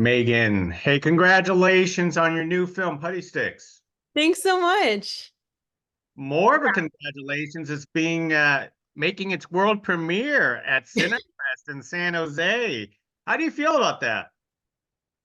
Megan, hey, congratulations on your new film, Puddysticks. Thanks so much. More of a congratulations, it's being making its world premiere at Cinequest in San Jose. How do you feel about that?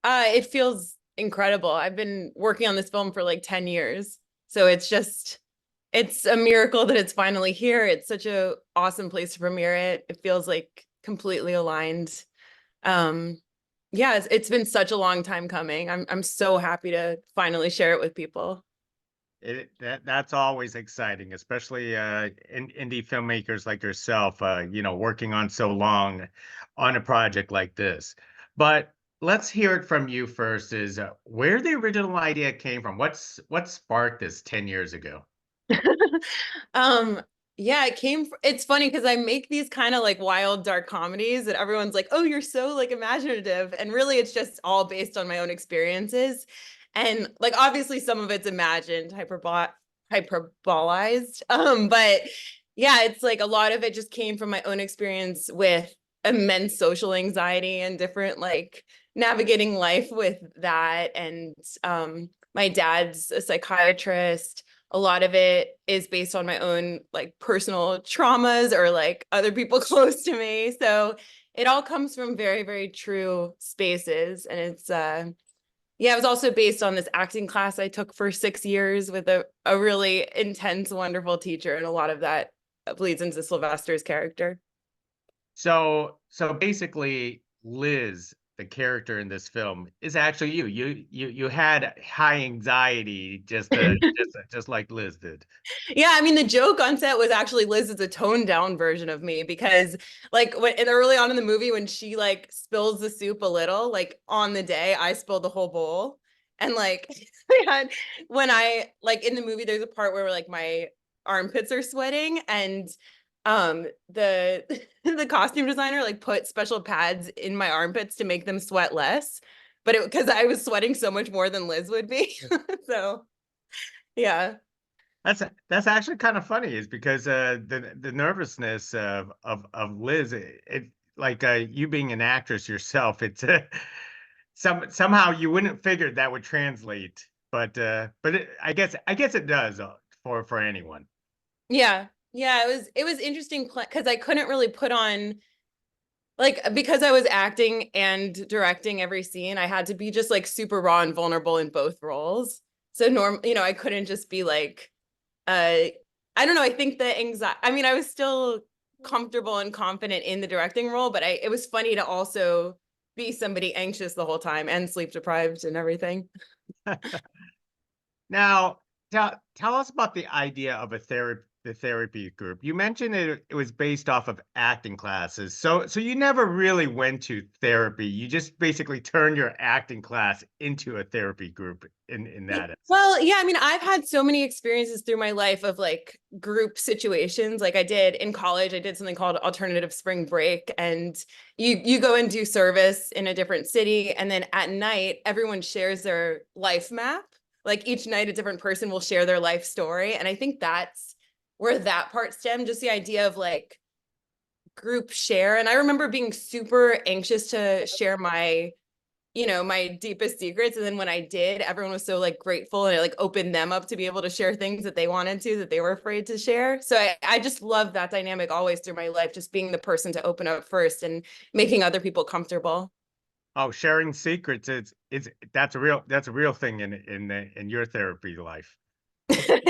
It feels incredible. I've been working on this film for like 10 years. So it's a miracle that it's finally here. It's such a awesome place to premiere it. It feels like completely aligned. Um, yeah, it's been such a long time coming. I'm so happy to finally share it with people. That's always exciting, especially indie filmmakers like yourself, working on so long on a project like this. But let's hear it from you first. Is where the original idea came from? What sparked this 10 years ago? Um, yeah, it's funny because I make these kind of like wild dark comedies that everyone's like, "Oh, you're so like imaginative." And really it's just all based on my own experiences. And like obviously some of it's imagined, hyperbolized. But yeah, it's like a lot of it just came from my own experience with immense social anxiety and different like navigating life with that. And my dad's a psychiatrist. A lot of it is based on my own like personal traumas or like other people close to me. So it all comes from very, very true spaces. And yeah, it was also based on this acting class I took for 6 years with a really intense, wonderful teacher. And a lot of that bleeds into Sylvester's character. So basically, Liz, the character in this film, is actually you. You had high anxiety just like Liz did. Yeah, I mean the joke on set was actually Liz is a toned down version of me because like when early on in the movie when she like spills the soup a little, like on the day I spilled the whole bowl. And like I had when I like in the movie there's a part where like my armpits are sweating and the the costume designer like put special pads in my armpits to make them sweat less. But it because I was sweating so much more than Liz would be. So yeah. That's actually kind of funny, is because the nervousness of Liz, like you being an actress yourself, it's somehow you wouldn't figure that would translate, but I guess it does for anyone. Yeah. Yeah, it was interesting because I couldn't really put on like because I was acting and directing every scene, I had to be just like super raw and vulnerable in both roles. So I couldn't just be like I don't know, I think the anxiety I mean, I was still comfortable and confident in the directing role, but it was funny to also be somebody anxious the whole time and sleep deprived and everything. Now, tell us about the idea of the therapy group. You mentioned it was based off of acting classes. So you never really went to therapy. You just basically turned your acting class into a therapy group in that essence. Well, yeah, I mean, I've had so many experiences through my life of like group situations. Like I did in college, I did something called alternative spring break, and you go and do service in a different city, and then at night everyone shares their life map. Like each night a different person will share their life story, and I think that's where that part stemmed, just the idea of like group share. And I remember being super anxious to share my deepest secrets. And then when I did, everyone was so like grateful and it like opened them up to be able to share things that they wanted to, that they were afraid to share. So I just love that dynamic always through my life, just being the person to open up first and making other people comfortable. Oh, sharing secrets is that's a real thing in your therapy life.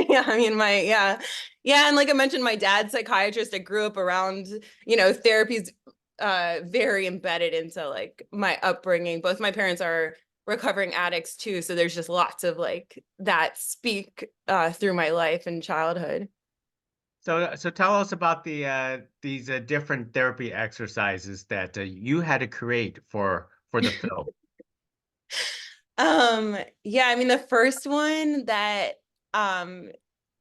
Yeah, I mean, yeah. And like I mentioned, my dad's psychiatrist. I grew up around, therapy's very embedded into like my upbringing. Both my parents are recovering addicts too. So there's just lots of like that speak through my life and childhood. So tell us about these different therapy exercises that you had to create for the film. Yeah, I mean the first one that um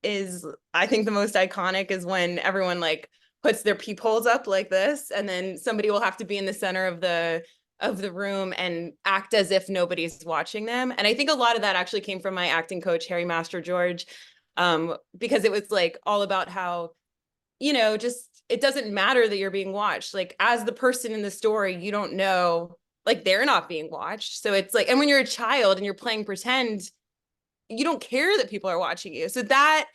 is I think the most iconic is when everyone like puts their peepholes up like this, and then somebody will have to be in the center of the room and act as if nobody's watching them. And I think a lot of that actually came from my acting coach, Harry Master George, because it was like all about how just it doesn't matter that you're being watched. Like as the person in the story, you don't know like they're not being watched. So it's like, and when you're a child and you're playing pretend, you don't care that people are watching you. So that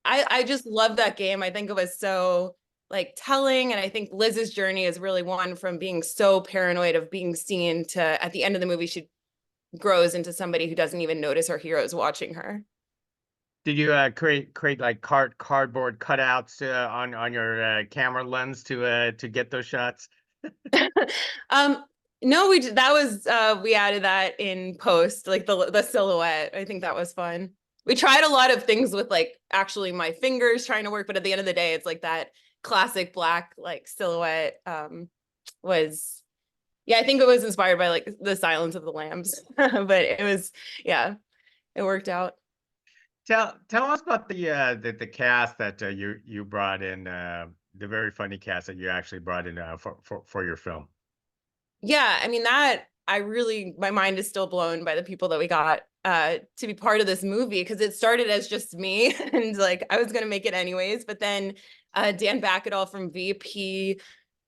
I just love that game. I think it was so like telling. And I think Liz's journey is really one from being so paranoid of being seen to at the end of the movie, she grows into somebody who doesn't even notice her heroes watching her. Did you create like cardboard cutouts on your camera lens to get those shots? um, no, that was we added that in post, like the silhouette. I think that was fun. We tried a lot of things with like actually my fingers trying to work, but at the end of the day, it's like that classic black like silhouette was yeah, I think it was inspired by like the Silence of the Lambs, but it was yeah, it worked out. Tell us about the cast that you brought in, the very funny cast that you actually brought in for your film. Yeah, I mean that I really my mind is still blown by the people that we got to be part of this movie because it started as just me and like I was gonna make it anyways, but then Dan Backetall from VP,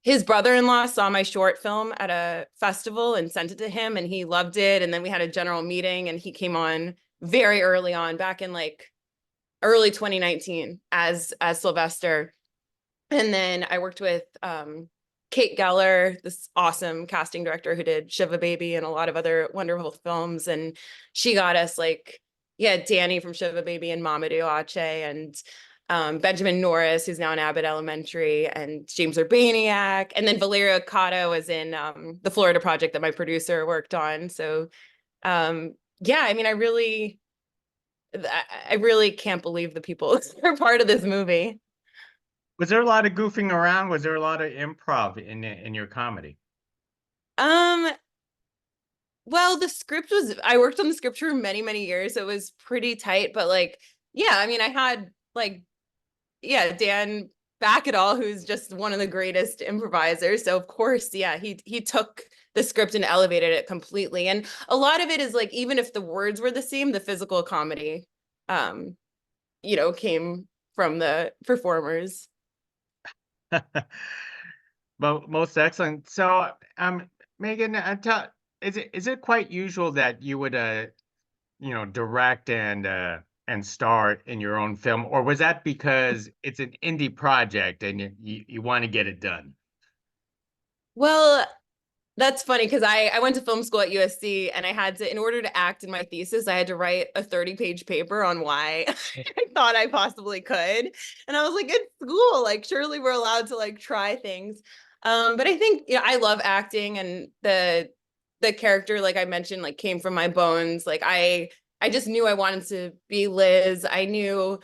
his brother-in-law saw my short film at a festival and sent it to him and he loved it. And then we had a general meeting and he came on very early on back in like early 2019 as Sylvester. And then I worked with Kate Geller, this awesome casting director who did Shiva Baby and a lot of other wonderful films. And she got us like, yeah, Danny from Shiva Baby and Mamadou Ache and Benjamin Norris, who's now in Abbott Elementary, and James Urbaniak. And then Valeria Cotto was in the Florida Project that my producer worked on. So yeah, I mean, I really can't believe the people who are part of this movie. Was there a lot of goofing around? Was there a lot of improv in your comedy? Um, well, the script was, I worked on the script for many, many years. So it was pretty tight, but like, yeah, I mean, I had like, yeah, Dan Backetall, who's just one of the greatest improvisers. So of course, yeah, he took the script and elevated it completely. And a lot of it is like, even if the words were the same, the physical comedy, um, came from the performers. But most excellent. So, Megan, is it quite usual that you would direct and star in your own film, or was that because it's an indie project and you want to get it done? Well, that's funny because I went to film school at USC and I had to, in order to act in my thesis, I had to write a 30-page paper on why I thought I possibly could. And I was like, it's school, like surely we're allowed to like try things. But I think, I love acting and the character, like I mentioned, like came from my bones. Like I just knew I wanted to be Liz. I knew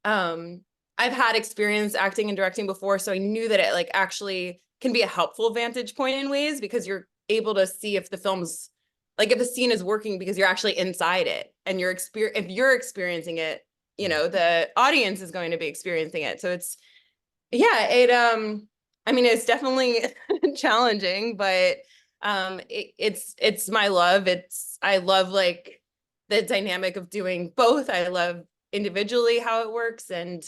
I've had experience acting and directing before, so I knew that it like actually can be a helpful vantage point in ways because you're able to see if the film's like if the scene is working because you're actually inside it and if you're experiencing it, the audience is going to be experiencing it. So it's yeah, I mean it's definitely challenging, but it's my love. I love like the dynamic of doing both. I love individually how it works. And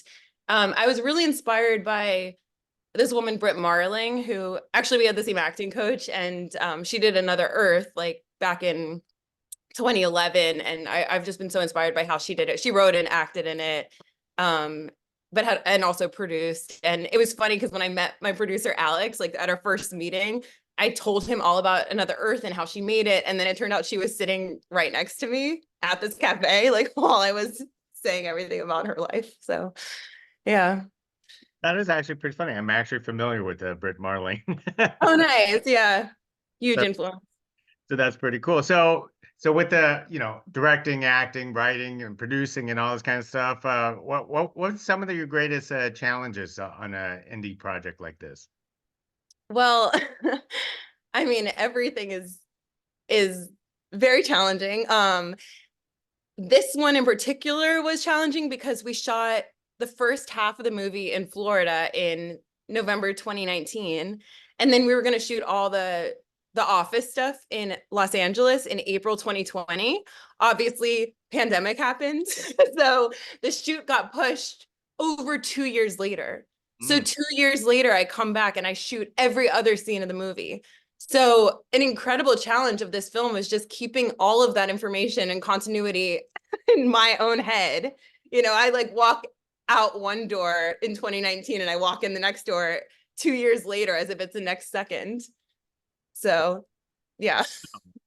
I was really inspired by this woman, Britt Marling, who actually we had the same acting coach, and she did Another Earth like back in 2011, and I've just been so inspired by how she did it. She wrote and acted in it, but had and also produced. And it was funny because when I met my producer Alex, like at our first meeting, I told him all about Another Earth and how she made it, and then it turned out she was sitting right next to me at this cafe, like while I was saying everything about her life. So yeah. That is actually pretty funny. I'm actually familiar with Britt Marling. Oh, nice. Yeah. Huge influence. So that's pretty cool. So with the, directing, acting, writing, and producing and all this kind of stuff, what's some of your greatest challenges on an indie project like this? Well, I mean, everything is very challenging. This one in particular was challenging because we shot the first half of the movie in Florida in November 2019, and then we were going to shoot all the office stuff in Los Angeles in April 2020. Obviously, pandemic happened, so the shoot got pushed over 2 years later. So Mm. 2 years later, I come back and I shoot every other scene of the movie. So an incredible challenge of this film was just keeping all of that information and continuity in my own head. I like walk out one door in 2019 and I walk in the next door 2 years later as if it's the next second. So yeah.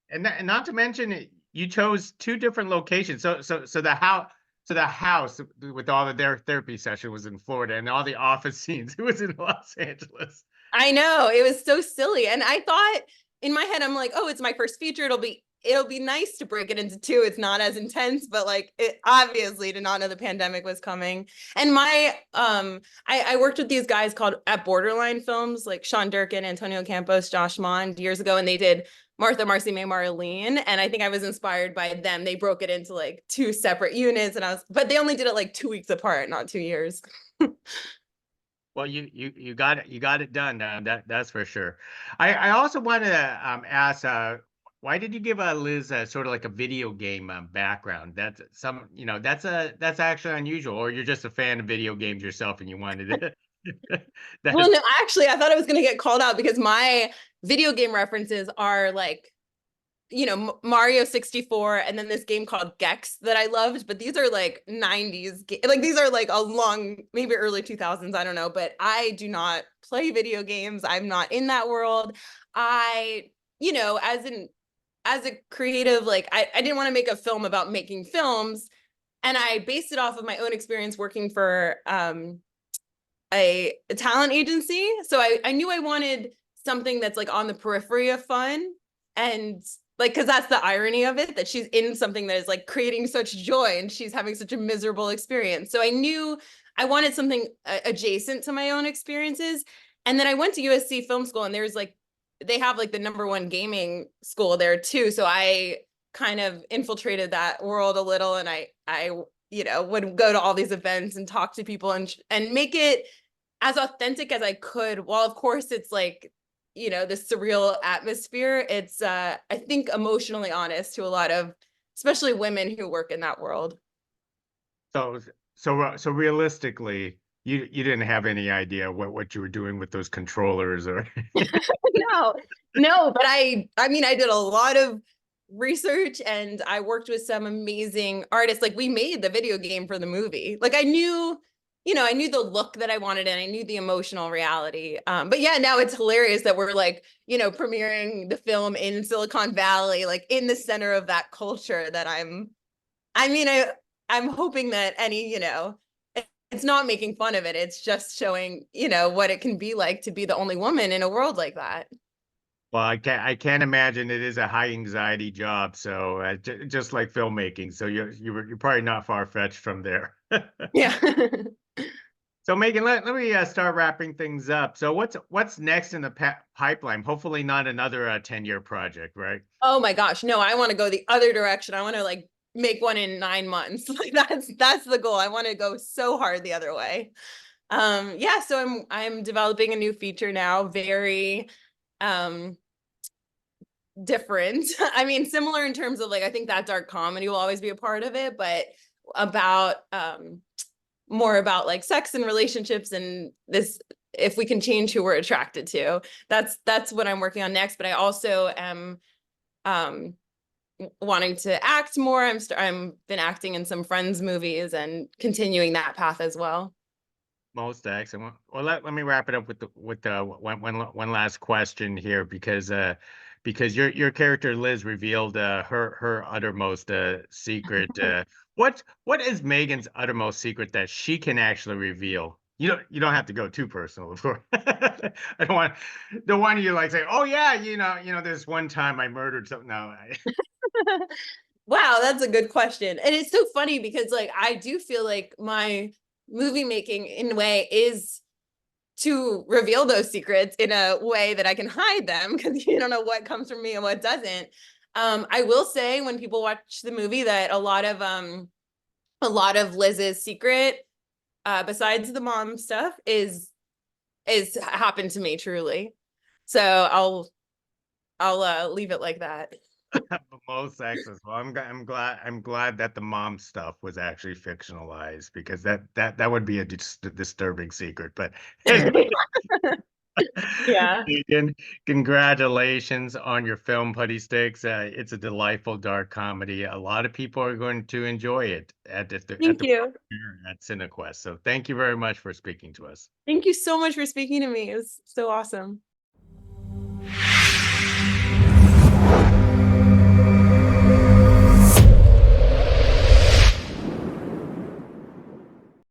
And not to mention, you chose two different locations. So the house with all the therapy session was in Florida, and all the office scenes it was in Los Angeles. I know it was so silly. And I thought in my head, I'm like, oh, it's my first feature. It'll be nice to break it into two. It's not as intense, but like it obviously did not know the pandemic was coming. And I worked with these guys called at Borderline Films, like Sean Durkin, Antonio Campos, Josh Mond years ago, and they did Martha, Marcy, May, Marlene. And I think I was inspired by them. They broke it into like two separate units, but they only did it like 2 weeks apart, not 2 years. Well, you got it done. That's for sure. I also wanted to ask, why did you give Liz sort of like a video game background? That's actually unusual. Or you're just a fan of video games yourself and you wanted it. Well, That's no, actually, I thought I was going to get called out because my video game references are like, Mario 64 and then this game called Gex that I loved, but these are like 90s, like these are like a long, maybe early 2000s, I don't know, but I do not play video games. I'm not in that world. I, as a creative, like I didn't want to make a film about making films, and I based it off of my own experience working for a talent agency. So I knew I wanted something that's like on the periphery of fun, and like, because that's the irony of it, that she's in something that is like creating such joy and she's having such a miserable experience. So I knew I wanted something adjacent to my own experiences. And then I went to USC Film School, and they have like the #1 gaming school there too. So I kind of infiltrated that world a little, and I would go to all these events and talk to people and make it as authentic as I could. While of course it's like, this surreal atmosphere, it's I think emotionally honest to a lot of especially women who work in that world. so so realistically, you didn't have any idea what you were doing with those controllers or No, no, but I mean, I did a lot of research and I worked with some amazing artists. Like we made the video game for the movie. Like I knew the look that I wanted and I knew the emotional reality. But yeah, now it's hilarious that we're like, premiering the film in Silicon Valley, like in the center of that culture that I mean, I'm hoping that it's not making fun of it. It's just showing, what it can be like to be the only woman in a world like that. well, I can't imagine it is a high anxiety job. So just like filmmaking, so you're probably not far fetched from there. Yeah. So Megan, let me start wrapping things up. So what's next in the pipeline? Hopefully not another 10-year project, right? Oh my gosh. No, I want to go the other direction. I want to like make one in 9 months. Like that's the goal. I want to go so hard the other way. Yeah, so I'm developing a new feature now, very um different. I mean, similar in terms of like I think that dark comedy will always be a part of it, but about more about like sex and relationships and this if we can change who we're attracted to. That's what I'm working on next, but I also am um wanting to act more. I'm been acting in some Friends movies and continuing that path as well. Most excellent. Well, let me wrap it up with one last question here because your character Liz revealed her uttermost secret. What is Megan's uttermost secret that she can actually reveal? You don't have to go too personal, of course. I don't want you to like say, oh yeah, this one time I murdered something. No, Wow, that's a good question. And it's so funny because like I do feel like my movie making in a way is to reveal those secrets in a way that I can hide them because you don't know what comes from me and what doesn't. I will say when people watch the movie that a lot of Liz's secret, besides the mom stuff, is happened to me truly. So I'll leave it like that. most excellent. Well, I'm glad that the mom stuff was actually fictionalized because that would be a disturbing secret. But anyway, Yeah. Again, congratulations on your film Puddysticks. It's a delightful dark comedy. A lot of people are going to enjoy it at Thank the you. premiere at Cinequest. So thank you very much for speaking to us. Thank you so much for speaking to me. It was so awesome.